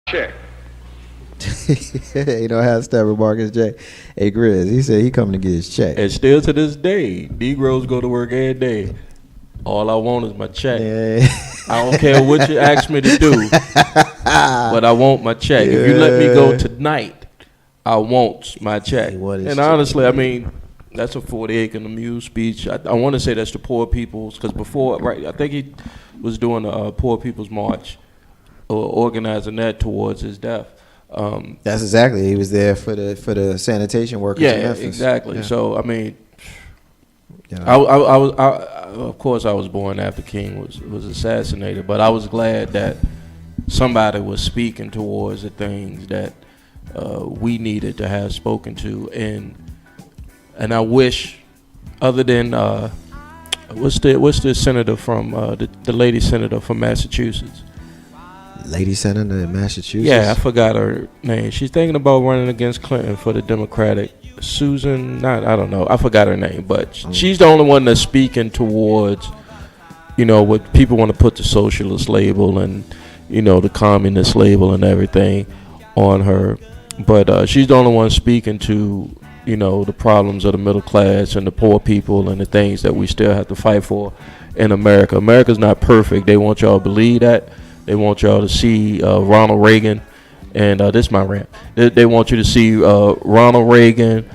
check. You know how Steppin Marcus J. Hey Grizz, he said he coming to get his check. And still to this day, Negroes go to work every day. All I want is my check. Yeah. I don't care what you ask me to do, but I want my check. If you let me go tonight, I want my check. And honestly, I mean, that's a 40 acre and a mule speech. I want to say that's the poor people's, because before, right, I think he was doing a poor people's march or organizing that towards his death. That's exactly. He was there for the sanitation workers. Yeah, in Memphis. exactly. Yeah. So I mean, You know. of course, I was born after King was assassinated, but I was glad that somebody was speaking towards the things that we needed to have spoken to, and I wish, other than what's the senator from the lady senator from Massachusetts. Lady senator in Massachusetts. Yeah, I forgot her name. She's thinking about running against Clinton for the Democratic. I don't know. I forgot her name, but she's the only one that's speaking towards, what people want to put the socialist label and, the communist label and everything on her. But she's the only one speaking to, the problems of the middle class and the poor people and the things that we still have to fight for in America. America's not perfect. They want y'all to believe that. They want y'all to see Ronald Reagan, and this is my rant. They want you to see Ronald Reagan,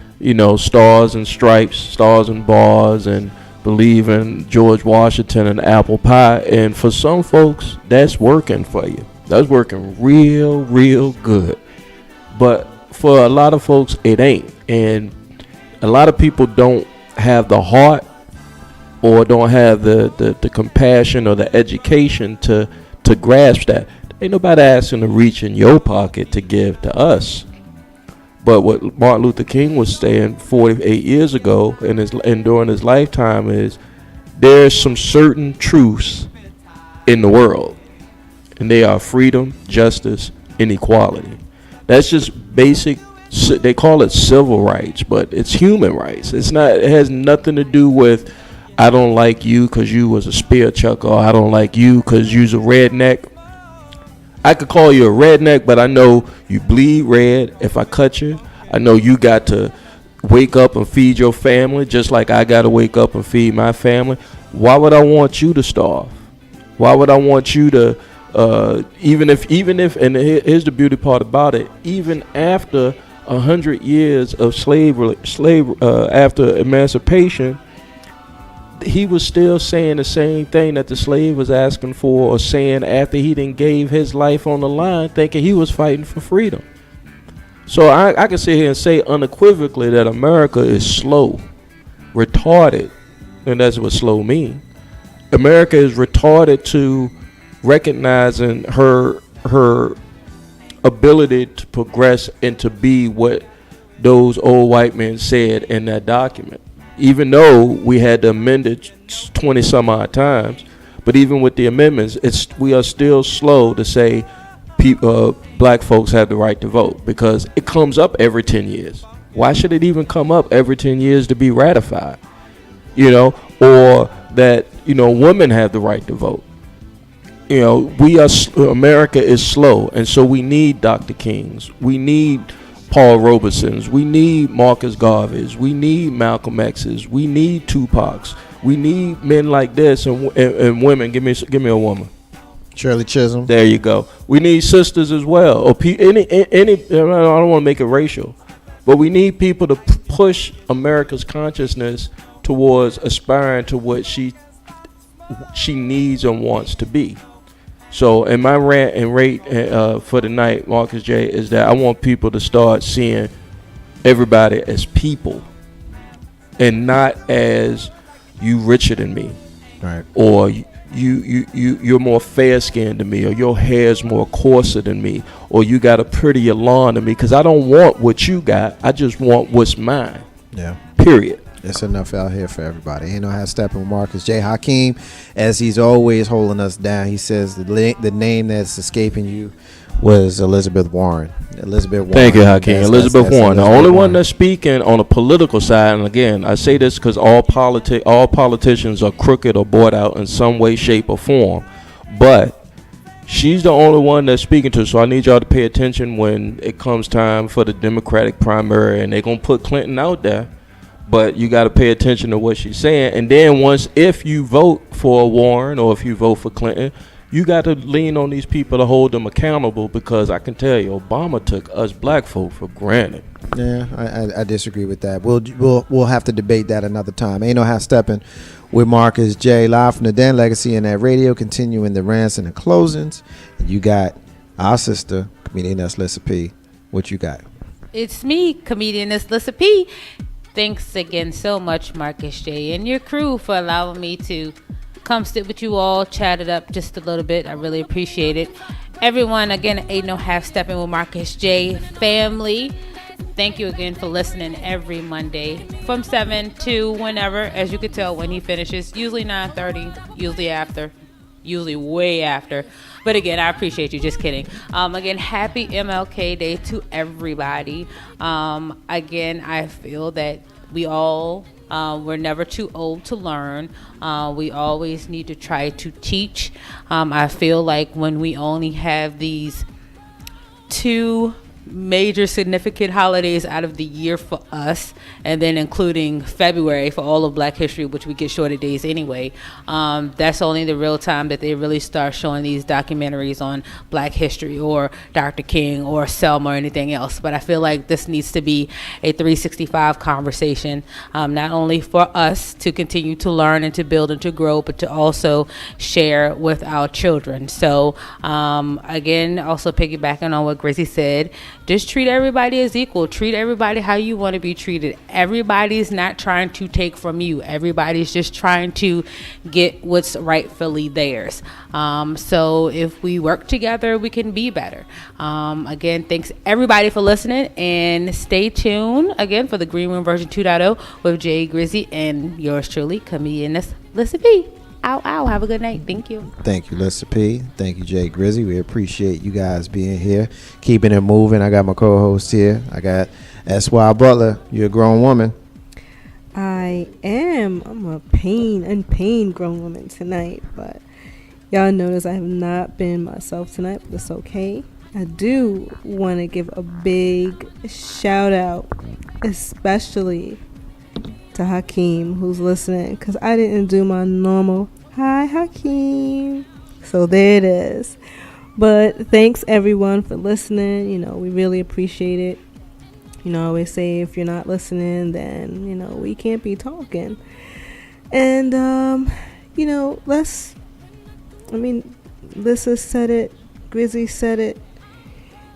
stars and stripes, stars and bars, and believe in George Washington and apple pie. And for some folks, that's working for you. That's working real, real good. But for a lot of folks, it ain't. And a lot of people don't have the heart or don't have the compassion or the education to grasp that. Ain't nobody asking to reach in your pocket to give to us. But what Martin Luther King was saying 48 years ago and during his lifetime is there's some certain truths in the world, and they are freedom, justice, and equality. That's just basic. They call it civil rights, but it's human rights. It's not. It has nothing to do with I don't like you because you was a spear chucker, or I don't like you because you's a redneck. I could call you a redneck, but I know you bleed red if I cut you. I know you got to wake up and feed your family just like I got to wake up and feed my family. Why would I want you to starve? Why would I want you to, even if, and here's the beauty part about it, even after 100 years of slavery, after emancipation, he was still saying the same thing that the slave was asking for or saying after he didn't gave his life on the line, thinking he was fighting for freedom. So I can sit here and say unequivocally that America is slow, retarded, and that's what slow means. America is retarded to recognizing her ability to progress and to be what those old white men said in that document. Even though we had to amend it 20 some odd times, but even with the amendments, we are still slow to say black folks have the right to vote, because it comes up every 10 years. Why should it even come up every 10 years to be ratified? Or that, women have the right to vote. America is slow, and so we need Dr. Kings. We need Paul Robesons. We need Marcus Garveys. We need Malcolm X's. We need Tupac's. We need men like this and women. Give me a woman. Shirley Chisholm. There you go. We need sisters as well. Or any. I don't want to make it racial, but we need people to push America's consciousness towards aspiring to what she needs and wants to be. So, in my rant and rate for the night, Marcus J, is that I want people to start seeing everybody as people and not as you richer than me, right? Or you're more fair skinned than me, or your hair's more coarser than me, or you got a prettier lawn than me. Because I don't want what you got. I just want what's mine. Yeah. Period. It's enough out here for everybody. You know how Steppin with Marcus J. Hakeem, as he's always holding us down, he says the name that's escaping you was Elizabeth Warren. Thank you, Hakeem. Elizabeth Warren, the only one that's speaking on a political side. And again, I say this because all politicians are crooked or bought out in some way, shape, or form. But She's the only one that's speaking to. So I need y'all to pay attention when it comes time for the Democratic primary, and they're gonna put Clinton out there. But you got to pay attention to what she's saying. And then if you vote for Warren or if you vote for Clinton, you got to lean on these people to hold them accountable, because I can tell you, Obama took us black folk for granted. Yeah, I disagree with that. We'll have to debate that another time. Ain't no half stepping with Marcus J. Live from the Den Legacy and that radio, continuing the rants and the closings. And you got our sister, comedian Lissa P. What you got? It's me, comedian Lissa P. Thanks again so much, Marcus J. and your crew, for allowing me to come sit with you all, chat it up just a little bit. I really appreciate it. Everyone, again, Ain't No Half Stepping with Marcus J. family. Thank you again for listening every Monday from 7 to whenever, as you can tell when he finishes, usually 9:30, usually after, usually way after. But again, I appreciate you. Just kidding. Again, happy MLK Day to everybody. Again, I feel that we all, we're never too old to learn. We always need to try to teach. I feel like when we only have these 2 major significant holidays out of the year for us, and then including February for all of Black history, which we get shorter days anyway, that's only the real time that they really start showing these documentaries on Black history or Dr. King or Selma or anything else. But I feel like this needs to be a 365 conversation, not only for us to continue to learn and to build and to grow, but to also share with our children. So again, also piggybacking on what Gracie said, just treat everybody as equal. Treat everybody how you want to be treated. Everybody's not trying to take from you. Everybody's just trying to get what's rightfully theirs. So if we work together, we can be better. Again, thanks everybody for listening, and stay tuned again for the Green Room version 2.0 with Jay Grizzy and yours truly, comedian Lissa P. Ow. Have a good night. Thank you. Thank you, Lissa P. Thank you, Jay Grizzy. We appreciate you guys being here, keeping it moving. I got my co-host here. I got S.Y. Butler. You're a grown woman. I am. I'm a pain grown woman tonight. But y'all notice I have not been myself tonight, but it's okay. I do want to give a big shout out, especially to Hakeem, who's listening, because I didn't do my normal hi Hakeem, so there it is. But thanks everyone for listening. We really appreciate it. I always say, if you're not listening, then we can't be talking. And Lissa said it, Grizzy said it,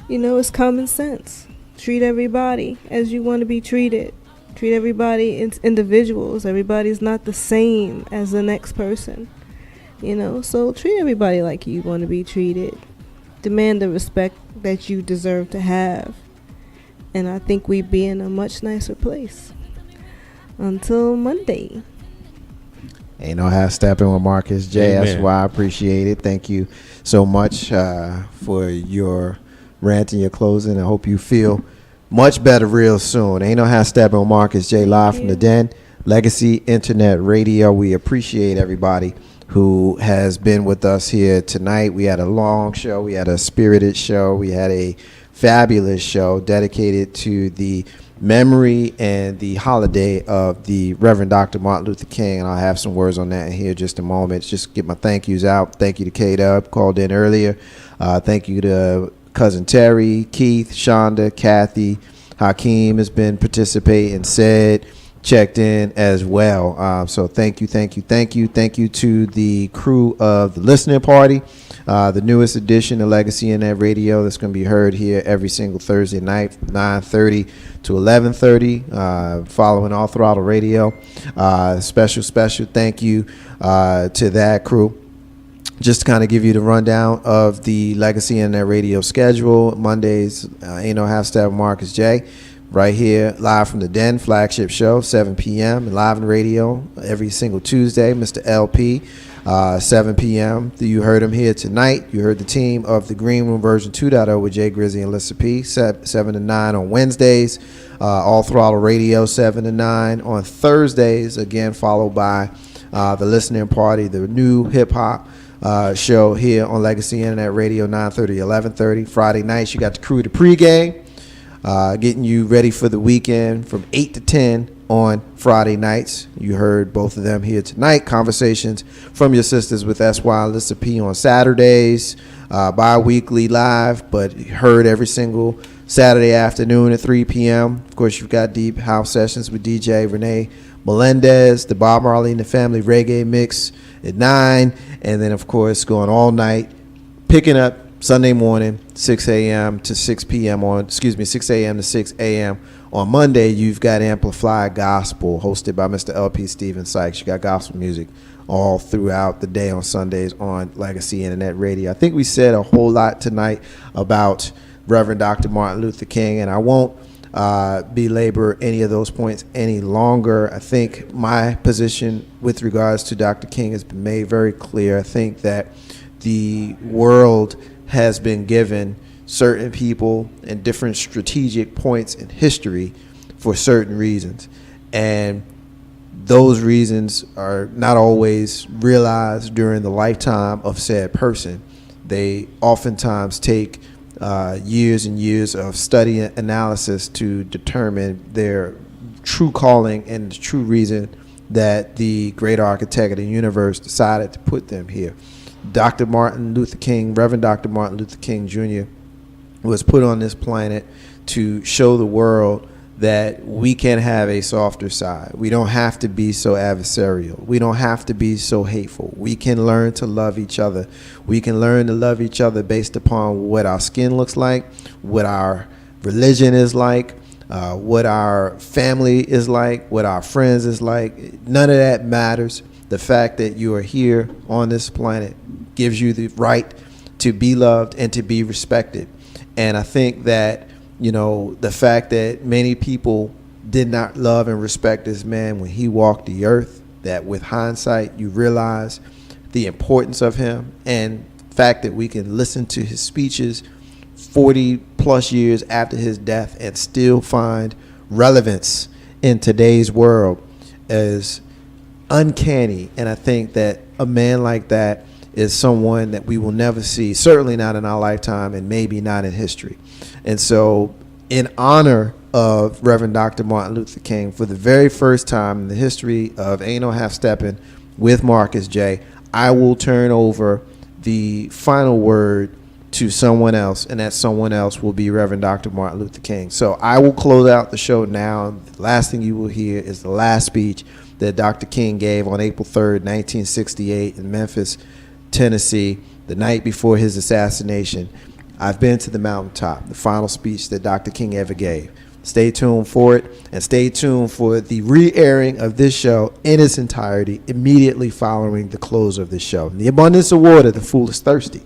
it's common sense. Treat everybody as you want to be treated. Treat everybody as individuals. Everybody's not the same as the next person. So treat everybody like you want to be treated. Demand the respect that you deserve to have. And I think we'd be in a much nicer place. Until Monday. Ain't no half stepping with Marcus J. Amen. That's why I appreciate it. Thank you so much for your rant and your closing. I hope you feel much better real soon. Ain't no half stepping with Marcus J. Live from the Den Legacy Internet Radio. We appreciate everybody who has been with us here tonight. We had a long show. We had a spirited show. We had a fabulous show dedicated to the memory and the holiday of the Reverend Dr. Martin Luther King. And I'll have some words on that in here just a moment. Just get my thank yous out. Thank you to K-Dub, called in earlier. Thank you to Cousin Terry, Keith, Shonda, Kathy, Hakeem has been participating, said, checked in as well. So thank you to the crew of the listening party, the newest edition of Legacy Internet Radio that's going to be heard here every single Thursday night, 9:30 to 11:30, following All Throttle Radio. Special thank you to that crew. Just to kind of give you the rundown of the Legacy Internet Radio schedule. Mondays, Ain't No Half Step Marcus J. Right here, live from the Den, flagship show, 7 p.m. and live on radio every single Tuesday. Mr. LP, 7 p.m. You heard him here tonight. You heard the team of the Green Room version 2.0 with Jay Grizzy and Lissa P, 7 to 9 on Wednesdays. All Throttle Radio, 7 to 9 on Thursdays. Again, followed by the listening party, the new hip-hop show here on Legacy Internet Radio, 9:30, 11:30. Friday nights, you got the crew, the pregame, getting you ready for the weekend from 8 to 10 on Friday nights. You heard both of them here tonight. Conversations from your sisters with SY and Lissa P on Saturdays, bi-weekly live, but heard every single Saturday afternoon at 3 p.m. Of course, you've got Deep House Sessions with DJ Renee Melendez, the Bob Marley and the Family Reggae Mix at 9, and then, of course, going all night, picking up Sunday morning, 6 a.m. to 6 p.m. 6 a.m. to 6 a.m. On Monday, you've got Amplified Gospel, hosted by Mr. LP Steven Sykes. You got gospel music all throughout the day on Sundays on Legacy Internet Radio. I think we said a whole lot tonight about Reverend Dr. Martin Luther King, and I won't belabor any of those points any longer. I think my position with regards to Dr. King has been made very clear. I think that the world has been given certain people and different strategic points in history for certain reasons, and those reasons are not always realized during the lifetime of said person. They oftentimes take years and years of study and analysis to determine their true calling and the true reason that the great architect of the universe decided to put them here. Dr. Martin Luther King, Reverend Dr. Martin Luther King Jr., was put on this planet to show the world that we can have a softer side. We don't have to be so adversarial. We don't have to be so hateful. We can learn to love each other. We can learn to love each other based upon what our skin looks like, what our religion is like, what our family is like, what our friends is like. None of that matters. The fact that you are here on this planet gives you the right to be loved and to be respected. And I think that, you know, the fact that many people did not love and respect this man when he walked the earth, that with hindsight, you realize the importance of him, and the fact that we can listen to his speeches 40 plus years after his death and still find relevance in today's world is uncanny. And I think that a man like that is someone that we will never see, certainly not in our lifetime and maybe not in history. And so in honor of Reverend Dr. Martin Luther King, for the very first time in the history of Ain't No Half Steppin' with Marcus J., I will turn over the final word to someone else, and that someone else will be Reverend Dr. Martin Luther King. So I will close out the show now. The last thing you will hear is the last speech that Dr. King gave on April 3rd, 1968 in Memphis, Tennessee, the night before his assassination. I've been to the mountaintop, the final speech that Dr. King ever gave. Stay tuned for it, and stay tuned for the re-airing of this show in its entirety immediately following the close of this show. In the abundance of water, the fool is thirsty.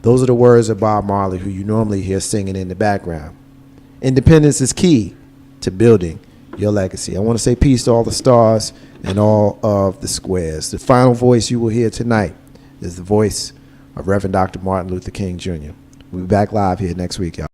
Those are the words of Bob Marley, who you normally hear singing in the background. Independence is key to building your legacy. I want to say peace to all the stars and all of the squares. The final voice you will hear tonight is the voice of Reverend Dr. Martin Luther King Jr. We'll be back live here next week, y'all.